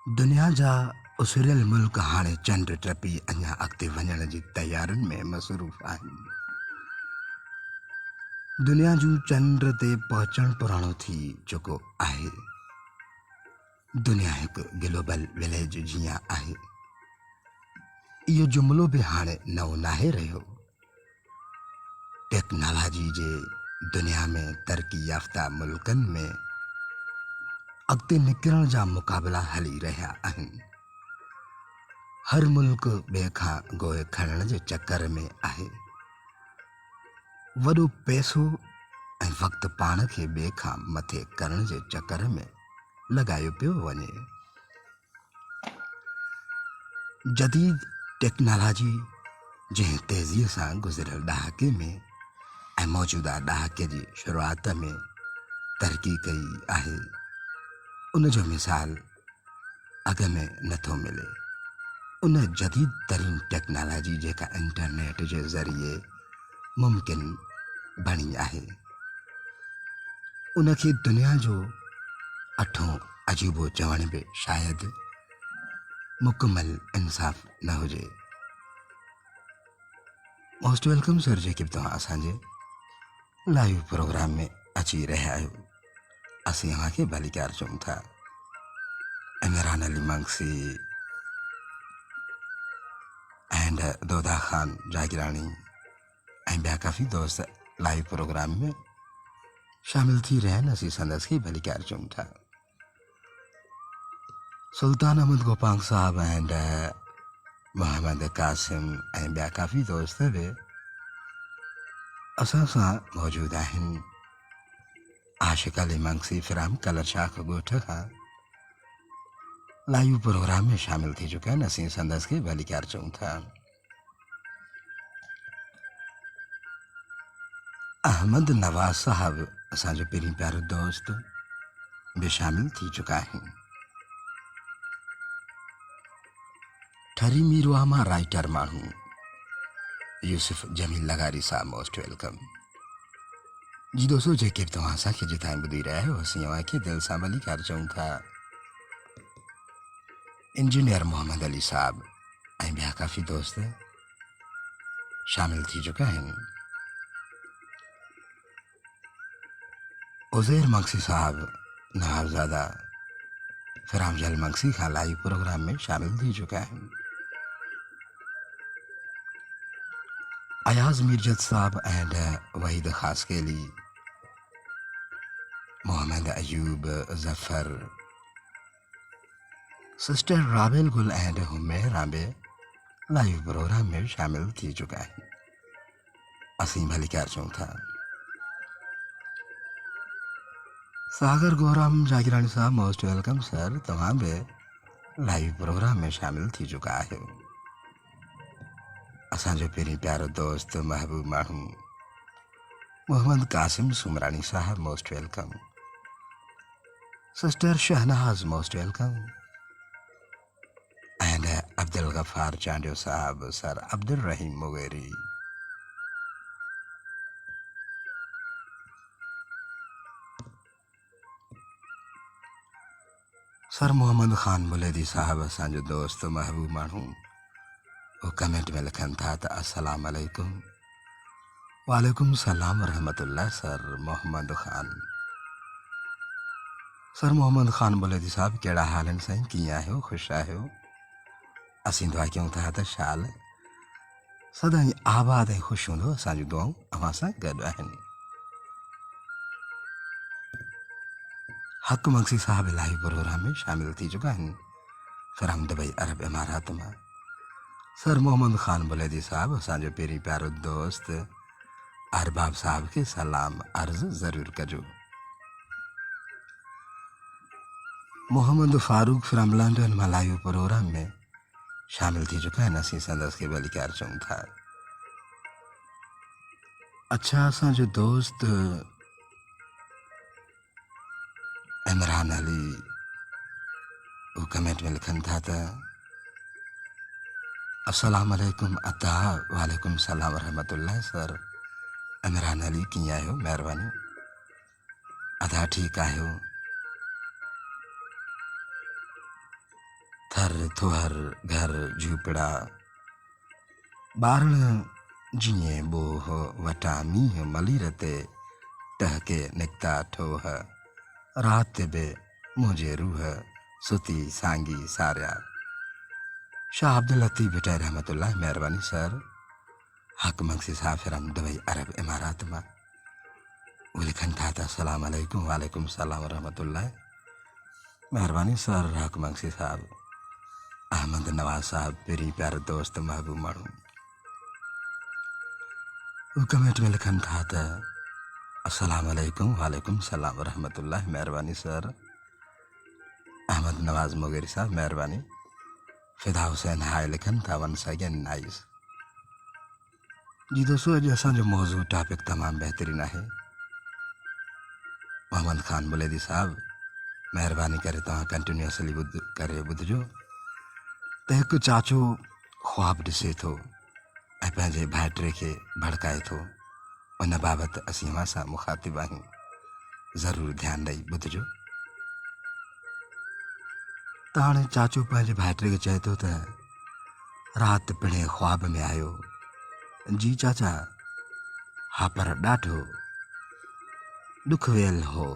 दुनिया जा उसूरियल मुल्क हाणे चंड टपी अञा अॻिते वञण जी तयारियुनि में मसरूफ़ आहिनि। दुनिया जूं चंड ते पहुचण पुराणो थी चुको आहे। दुनिया हिकु ग्लोबल विलेज जीअं आहे। इहो जुमिलो बि हाणे नओं नाहे रहियो। टेक्नोलॉजी जे दुनिया में तरक़ी याफ़्ता मुल्कनि में अॻिते निकिरण जा मुक़ाबिला हली रहिया आहिनि। हर मुल्क ॿिए खां ॻोए खणण जे चकर में आहे। वॾो पैसो ऐं वक़्तु पाण खे ॿिए खां मथे करण जे चकर में लॻायो पियो वञे। जदीद टेक्नोलॉजी जंहिं तेज़ीअ सां गुज़िरियल ॾहाके में ऐं मौजूदा ॾहाके जी शुरूआत में तरक़ी कई आहे, उन जो मिसाल अॻ में नथो मिले। उन जदीद तरीन टेक्नोलॉजी जेका इंटरनेट जे ज़रिए मुमकिन बणी आहे, उनखे दुनिया जो अठों अजूबो चवण बि शायदि मुकमल इंसाफ़ न हुजे। मोस्ट वेलकम सर, जेके बि तव्हां असांजे लाइव प्रोग्राम में अची रहिया आहियो। असीं अव्हांखे भलीकार चऊं था। इमरान अली मंगसी एंड दोदा खान जागरानी ऐं ॿिया काफ़ी दोस्त लाइव प्रोग्राम में शामिल थी रहिया आहिनि। असीं संदसि खे भलीकार चऊं था। सुल्तान अहमद गोपांग साहब एंड मोहम्मद कासिम ऐं ॿिया काफ़ी दोस्त बि असां सां मौजूद आहिनि। आशिक़ अली मंगसी फिराम कलर शाख ॻोठ खां लाइव प्रोग्राम में शामिल थी चुका आहिनि। असीं संदसि खे भलीकार चऊं था। अहमद नवाज़ साहब असांजो पहिरीं प्यारो दोस्त भी शामिल थी चुका आहिनि। ठरी मीरवामा राइटर माण्हू यूसुफ जमील लगारी साहब, मोस्ट वेलकम जी। दोस्तों, जेके बि तव्हां असांखे जितां ॿुधी रहिया आहियो, असीं अव्हांखे दिलि सां भलीकार चऊं था। इंजीनियर मोहम्मद अली साहब ऐं ॿिया काफ़ी दोस्त शामिल थी चुका आहिनि। उज़ैर मंगसी साहब नवाबज़ादा फिरामजल मंगसी खां लाइव प्रोग्राम में शामिल थी चुका आहिनि। अयाज मीरजत साहब एंड वहीद खासकेली, मोहम्मद अयूब जफर, सिस्टर राबेल गुल एंड हुमैरा बि लाइव प्रोग्राम में शामिल थी चुका है। असीं भलीकार चऊं था। सागर गोराम जागरानी साहब, मोस्ट वेलकम सर, तव्हां बि लाइव प्रोग्राम में शामिल थी चुका आहियो। असांजो पहिरीं प्यारो दोस्त महबूब माण्हू Mohammad Qasim Sumrani Sahab, most welcome. Sister Shahnaz, most welcome. And Abdul Ghaffar Chandio Sahab, sir Abdul Rahim Mugheri, sir Mohammad Khan Muledi Sahab असांजो दोस्त महबूब माण्हू, वो कमेंट में लिखनि था त अस्सलाम वालेकुम। वालेकुम सलाम रहमतुल्लाह सर मोहम्मद खान। सर मोहम्मद खान मुलेदी साहब, कहिड़ा हाल आहिनि साईं? कीअं आहियो? ख़ुशि आहियो? असीं दुआ कयूं था त शाल सदाईं आबाद ऐं ख़ुशि हूंदो। असांजूं दुआऊं अव्हां सां गॾु आहिनि। हक़ मंगसी साहब लाइव प्रोग्राम में शामिल थी चुका आहिनि फिराम दुबई अरब इमारात मां। सर मोहम्मद खान मुलेदी साहब असांजो पहिरीं प्यारो दोस्त अरबाब साहब के सलाम अर्ज़ ज़रूर कजो। मोहम्मद फारूक फ्राम लंडन मां लाइव प्रोग्राम में शामिल थी चुका आहिनि। असीं संदसि खे भलीकार चऊं था। अच्छा, असांजो दोस्त इमरान अली वो कमेंट में लिखनि था त अस्सलाम वालेकुम अता। वालेकुम सलाम रहमतुल्लाह सर। इमरान अली, कीअं आहियो? महिरबानी। अदा, ठीकु आहियो? हर थोहर घर झूपड़ा बारण जीअं बोह वटां मींहुं मली रते टहके निकिता ठोह रात बि मुंहिंजे रूह सुती सांगी सारिया। शाह अब्दुल लतीफ़ भुट्टाई रहमतुल्लाह महिरबानी सर। हक मंगसी साहब फिरम दुबई अरब इमारात मां वो लिखनि था त अस्सलाम वालेकुम। वालेकुम सलाम रहमतुल्लाह। महिरबानी सर। हक मंगसी साहब। अहमद नवाज साहब पेरी प्यारे दोस्त महबूब माण्हू वो कमेंट में लिखनि था त अस्सलाम वालेकुम। वालेकुम सलाम रहमतुल्लाह। महिरबानी सर। अहमद नवाज मोगेरी साहब महिरबानी। फिदा हुसैन हाय लिखनि था वंस अगेन नाइस। जी दोस्तों अॼु असांजो मौज़ू टॉपिक तमामु बहितरीनु आहे। मोहम्मद ख़ान बुलेदी साहब महिरबानी करे तव्हां कंटिन्यूअसली करे ॿुधिजो त हिकु चाचो ख़्वाबु ॾिसे थो ऐं पंहिंजे भाइटे खे भड़काए थो। उन बाबति असीं अव्हां सां मुख़ातिब आहियूं। ज़रूरु ध्यानु ॾेई ॿुधिजो। त हाणे चाचो पंहिंजे भाइटे खे चए थो त राति पिणे ख़्वाब में आयो। जी चाचा। हा पर ॾाढो ॾुख वियल हो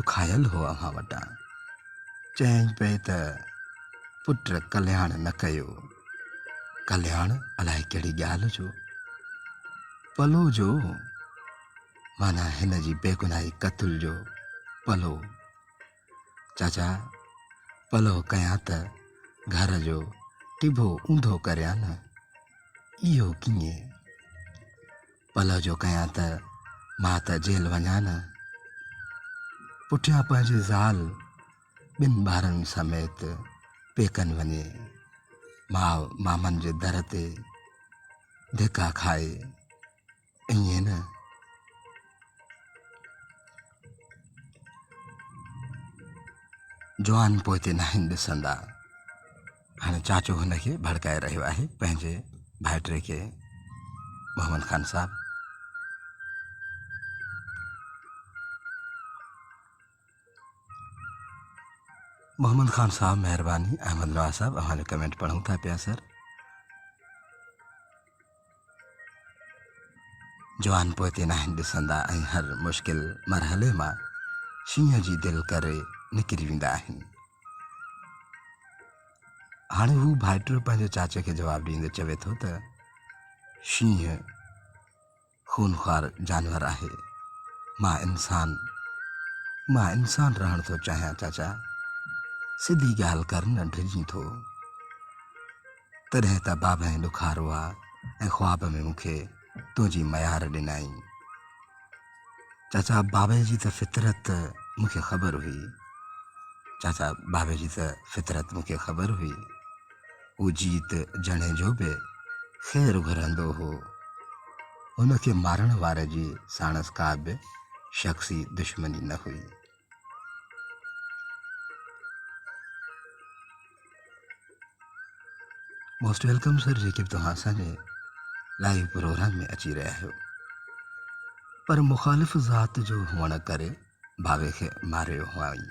ॾुखायल हो अव्हां वटां। चयईं पई त पुट कल्याण न कयो। कल्याण अलाए कहिड़ी ॻाल्हि जो पलो जो माना हिन जी बेगुनाही क़तल जो पलो। चाचा पलो कयां त घर जो टिभो ऊंधो करियां न। इहो कीअं पल जो कयां त मां त जेल वञा न। पुठियां पंहिंजे ज़ाल ॿिनि ॿारनि समेत पेकनि वञे। माउ मामनि जे दर ते धिका खाए। ईअं न। जवान पोइते नाहिनि ॾिसंदा। हाणे चाचो हुनखे भड़काए रहियो आहे पंहिंजे भाइटे खे मोहम्मद ख़ान साहब। मोहम्मद ख़ान साहब महिरबानी। अहमद नवाज साहब अव्हांजो कमेंट पढ़ूं था पिया सर। जवान पोइते नाहिनि ॾिसंदा ऐं हर मुश्किल मरहले मां शींहं जी दिलि करे निकिरी वेंदा आहिनि। हाणे हू भाइटो पंहिंजे चाचे खे जवाबु ॾींदे चवे थो त शींहं खूनख्वार जानवर आहे। मां इंसान रहण थो चाहियां चाचा। सिधी ॻाल्हि कर न ढिजी थो। तॾहिं त बाबाए ॾुखारो आहे ऐं ख़्वाब में मूंखे तुंहिंजी मयार ॾिनई। चाचा बाबे जी त फितरत मूंखे ख़बर हुई। चाचा बाबे जी त फितरत मूंखे ख़बर हुई। हू जीत जणे जो बि ख़ैरु घुरंदो हो। हुनखे मारण वारे जी साणस का बि शख़्सी दुश्मनी न हुई। मोस्ट वेलकम सर जेके बि तव्हां असांजे लाइव प्रोग्राम में अची रहिया आहियो। पर मुख़ालिफ़ ज़ात जो हुअण करे बाबे खे मारियो हुआई।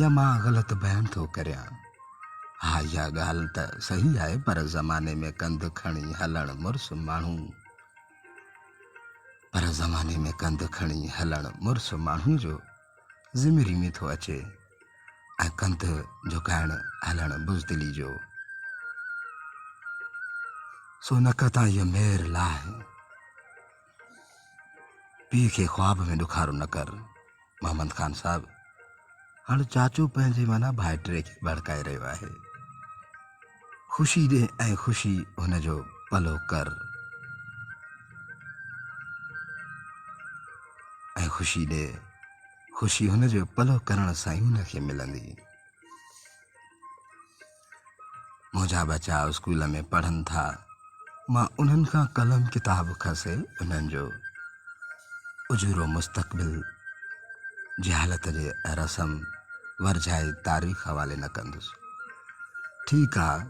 या मां ग़लति बयान थो करियां। हा इहा ॻाल्हि त सही आहे पर ज़माने में कंधु खणी हलण मुड़ुसु माण्हू जो ज़िमेरी में थो अचे ऐं कंधु झुकाइण हलण बुज़दिली जो। सो न कतां इहो मेर लाहे पीउ खे ख़्वाब में ॾुखारो न कर। मोहम्मद ख़ान साहब हाणे चाचो पंहिंजे माना भाइटे खे भड़काए रहियो आहे। ख़ुशी ॾे ऐं ख़ुशी हुनजो पलो कर ऐं ख़ुशी ॾे ख़ुशी हुनजो पलो करण सां ई हुनखे मिलंदी। मुंहिंजा बच्चा स्कूल में पढ़नि था। मां उन्हनि खां कलम किताब खसे उन्हनि जो उजूरो मुस्तक़बिल जी हालत जे रस्म वरझाई तारीख़ हवाले न कंदुसि। ठीकु आहे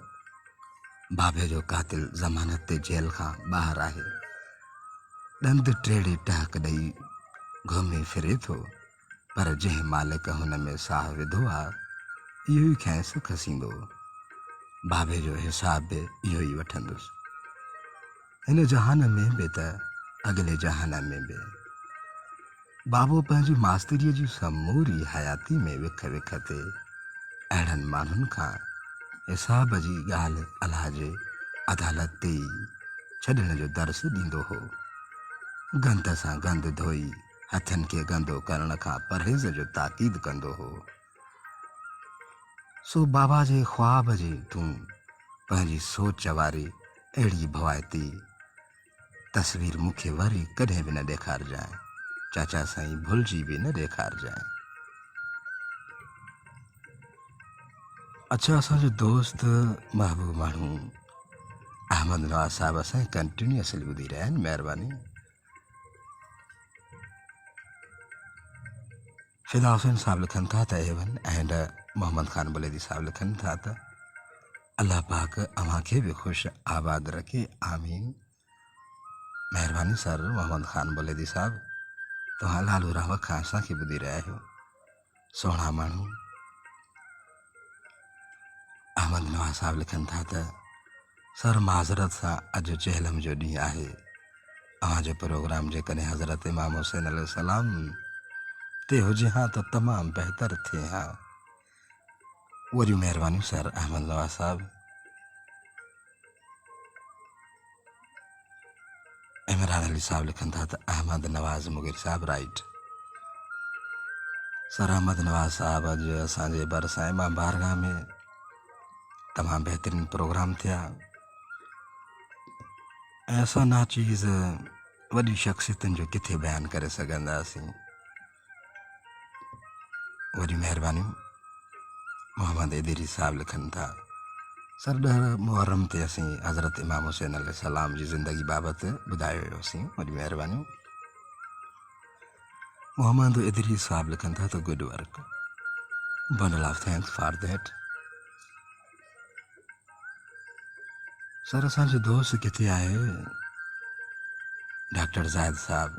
बाबे जो कातिल ज़मानत ते जेल खां ॿाहिरि आहे। ॾंद टेड़े टहक ॾेई घुमे फिरे थो पर जंहिं मालिक हुन में साह विधो आहे इहो ई खैं सुख सींदो, बाबे जो हिसाब बि इहो ई वठंदुसि। हिन जहान में बि त अॻिले जहान में बि। बाबो पंहिंजी मास्तरीअ जी समूरी हयाती में विख विख ते अहिड़नि माण्हुनि खां हिसाब जी ॻाल्हि अलाह जे अदालत ते ई छॾण जो दर्स ॾींदो हो। गंद सां गंद धोई हथनि खे गंदो करण खां परहेज़ जो ताकीद कंदो हो। सो बाबा जे ख्वाब जे तूं पंहिंजी सोच वारी अहिड़ी भवाइती तस्वीर मूंखे वरी कॾहिं बि न ॾेखारिजांइ, चाचा साईं भुलिजी बि न ॾेखारिजांइ। अच्छा, असांजो दोस्त महबूब माण्हू अहमद नवाज़ साहब असांखे कंटिन्यूअसली ॿुधी रहिया आहिनि, महिरबानी। फिदा हुसैन साहब लिखनि था त एवन एंड मोहम्मद खान बुलेदी साहब लिखनि था त अल्लाह पाक अव्हां खे बि ख़ुशि आबाद रखे, आमीन। महिरबानी सर मोहम्मद खान बुलेदी साहब, तव्हां लालू राव खां असांखे ॿुधी रहिया आहियो, सुहिणा माण्हू। अहमद नवाज़ साहब लिखनि था त सर माज़रत सां अॼु चहलम जो ॾींहुं आहे। अव्हांजो प्रोग्राम जेकॾहिं हज़रत इमाम हुसैन अलैहिस्सलाम ते हुजे हा त तमामु बहितर थिए हा। वरी महिरबानी सर अहमद नवाज़ साहब। इमरान अली साहब लिखनि था त अहमद नवाज़ मुगीर साहब राइट। सर अहमद नवाज़ साहब अॼु असांजे भरिसां इमाम बारगाह में तमामु बहितरीनु प्रोग्राम थिया ऐं असां नाचीज़ वॾी शख़्सियतुनि जो किथे बयानु करे सघंदासीं। वरी महिरबानी मोहम्मद इदरी साहब लिखनि था सर 10 मुहर्रम ते असीं हज़रत इमाम हुसैन अलैहिस्सलाम जी ज़िंदगी बाबति ॿुधायो हुयोसीं। वरी महिरबानी मोहम्मद इदरी साहब लिखनि था त good work, bundle of thanks for that. Sir असांजो दोस्त किथे आहे? डॉक्टर ज़ाहिद साहब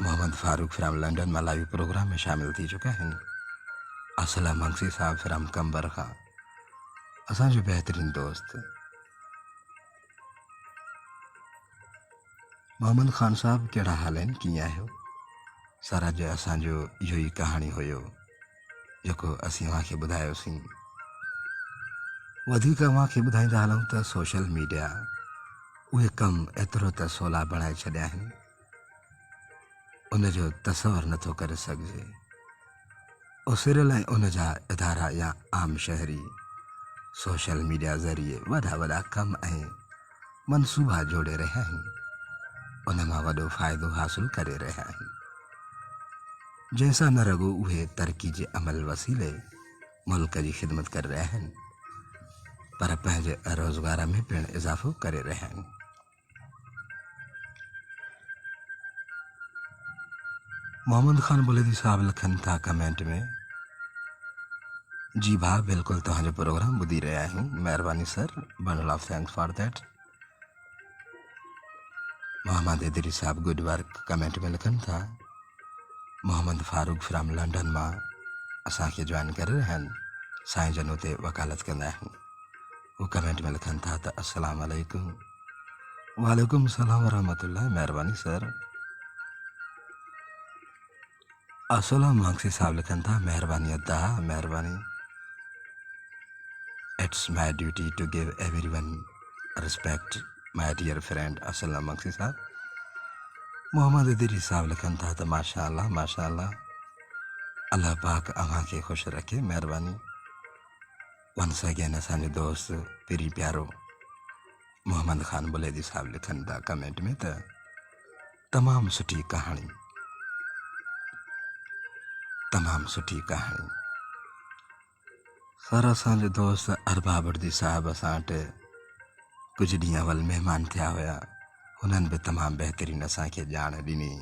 मोहम्मद फारूक फ्राम लंडन मां लाइव प्रोग्राम में शामिल थी चुका आहिनि। असलम मंगसी साहब फ्राम कंबर खां असांजो बहितरीनु दोस्त। मोहम्मद खान साहब कहिड़ा हाल आहिनि, कीअं आहियो? सर अॼु असांजो इहो ई कहाणी हुयो जेको असीं अव्हांखे ॿुधायोसीं। वधीक अव्हांखे ॿुधाईंदा हलूं त सोशल मीडिया उहे कम एतिरो त सवला बणाए छॾिया आहिनि, उनजो तसवर नथो करे सघिजे। उसिरियल ऐं उन जा इदारा या आम शहरी सोशल मीडिया ज़रिए वॾा वॾा कम ऐं मनसूबा जोड़े रहिया आहिनि, उन मां वॾो फ़ाइदो हासिल करे रहिया आहिनि, जंहिंसां न रुॻो उहे तरक़ी जे अमल वसीले मुल्क जी ख़िदमत करे रहिया आहिनि, पर पंहिंजे रोज़गार में पिणु इज़ाफ़ो करे रहिया आहिनि। मोहम्मद खान बुलेदी साहब लिखनि था कमेंट में, जी भाउ बिल्कुलु तव्हांजो प्रोग्राम ॿुधी रहिया आहियूं, महिरबानी sir, bundle of thanks for that. Mohammad Idri Sahab good work comment में लिखनि था मोहम्मद फारूक फ्राम लंडन मां असांखे जॉइन करे रहिया आहिनि, साईं जन उते वकालत कंदा आहिनि। वो कमेंट में लिखनि था त अस्सलाम वालेकुम। वालेकुम सलाम वरहमतुल्लाह, महिरबानी सर। असलम मंगसी साहब लिखनि था महिरबानी अदा, महिरबानी। It's my duty to give everyone respect my dear friend Aslam Mangsi Sahab. Mohammad Idri Sahab लिखनि था त माशा अल्लाह माशा अल्लाह, अल्लाह पाक अव्हांखे ख़ुशि रखे, महिरबानी। वंस अगेन असांजो दोस्त पिरी प्यारो मोहम्मद खान बुलेदी साहब लिखनि था कमेंट में त तमामु सुठी कहाणी, तमामु सुठी कहाणी। सर असांजो दोस्त अरबाब वर्दी साहब असां वटि कुझु ॾींहं अवल महिमान थिया हुया, हुननि बि तमामु बहितरीनु असांखे ॼाण ॾिनी,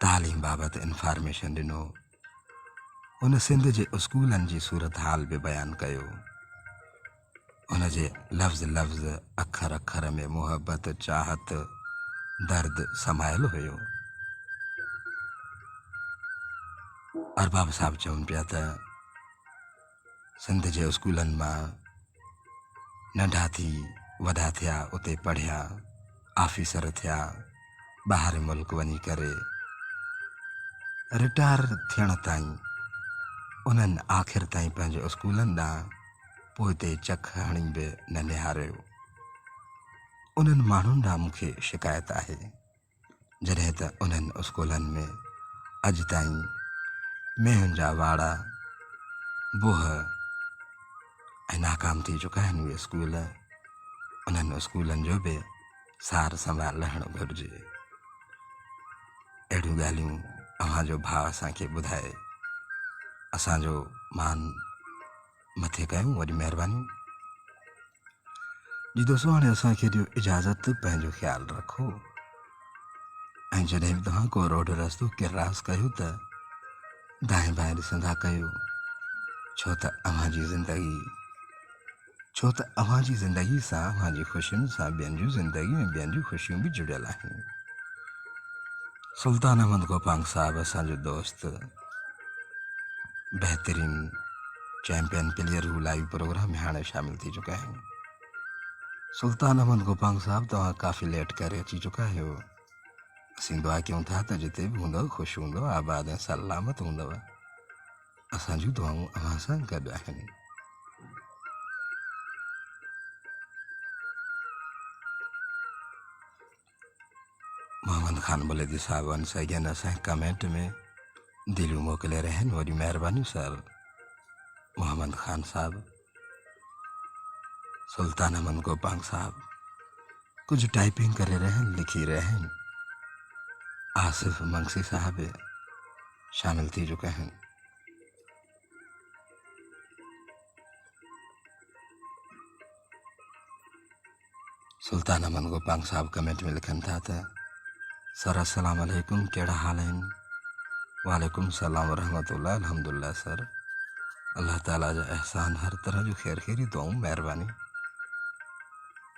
तालीम बाबति इंफॉर्मेशन ॾिनो, हुन सिंध जे स्कूलनि जी सूरत हाल बि बयानु कयो। हुनजे लफ़्ज़ लफ़्ज़ अखर अखर में मुहबत चाहत दर्द समायल हुयो। अरबाब साहब चवनि पिया त सिंध जे स्कूलनि मां नंढा थी वॾा थिया, उते पढ़िया, ऑफिसर थिया, ॿाहिरि मुल्क वञी करे रिटायर थियण ताईं उन्हनि आख़िर ताईं पंहिंजे स्कूलनि ॾांहुं पोइ ते चख हणी बि न निहारियो। उन्हनि माण्हुनि ॾांहुं मूंखे शिकायत आहे जॾहिं त उन्हनि स्कूलनि में अॼु ताईं मेहुनि जा वाड़ा बोह ऐं नाकाम थी चुका आहिनि उहे स्कूल। उन्हनि स्कूलनि जो बि सार संभाल लहणु घुरिजे। अहिड़ियूं ॻाल्हियूं अव्हांजो भाउ असांखे ॿुधाए, असांजो मान मथे कयूं, वॾी महिरबानी। जी दोस्तों, हाणे असांखे ॾियो इजाज़त, पंहिंजो ख़्यालु रखो ऐं जॾहिं बि तव्हां को रोड रस्तो किरास कयो त दाएं बाएं ॾिसंदा कयो, छो त अव्हांजी ज़िंदगी सां, अव्हांजी ख़ुशियुनि सां ॿियनि जूं ज़िंदगियूं ऐं ॿियनि जूं ख़ुशियूं बि जुड़ियल आहिनि। सुल्तान अहमद गोपांग साहब असांजो दोस्त, बहितरीन चैंपियन प्लेयर हू लाइव प्रोग्राम में हाणे शामिल थी चुका आहिनि। सुल्तान अहमद गोपांग साहब, तव्हां काफ़ी लेट करे अची चुका आहियो। असीं दुआ कयूं था त जिते बि हूंदव ख़ुशि हूंदव, आबाद ऐं सलामत हूंदव। असांजूं दुआऊं अव्हां सां गॾु आहिनि। मोहम्मद ख़ान बुलेदी साहब वंस अगेन असांजे कमेंट में दिलियूं मोकिले रहिया आहिनि, वॾी महिरबानी सर। मोहम्मद ख़ान साहब, सुल्तान अहमद गोपांग साहब कुछ टाइपिंग करे रहे हैं, लिखी रहे हैं। आसिफ मंगसी साहब शामिल थी चुके हैं। सुल्तान अहमद गोपांग साहब कमेंट में लिखन था त सर अस्सलाम वालेकुम, कहिड़ा हाल आहिनि? वालेकुम सलाम वरहमतुल्लाह। अल्हम्दुलिल्लाह सर, अल्लाह ताला जा एहसान, हर तरह जो खैर खैरी दुआऊं, महिरबानी।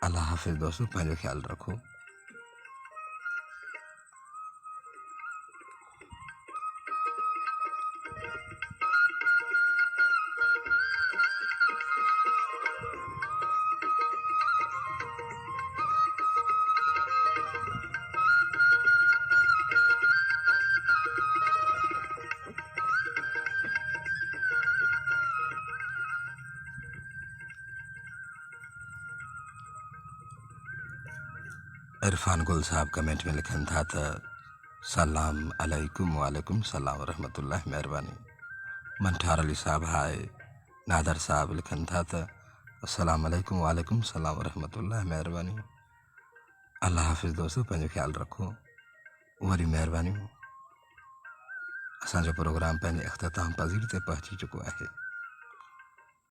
अल्लाह हाफ़िज़ दोस्तों, पंहिंजो ख़्यालु रखो। इरफान गुल साहब कमेंट में लिखन था त सलाम अलैकुम, वालेकुम सलाम वरहमतुल्लाह, महिरबानी। मंठार अली साहब हाय। नादर साहब लिखन था त अस्सलाम अलैकुम, वालेकुम सलाम वरहमतुल्लाह, महिरबानी। अल्लाह हाफ़िज़ दोस्तों, पंहिंजो ख़्यालु रखो, वरी महिरबानी। असांजो प्रोग्राम पंहिंजे इख़्तिताम पज़ीर ते पहुची चुको आहे।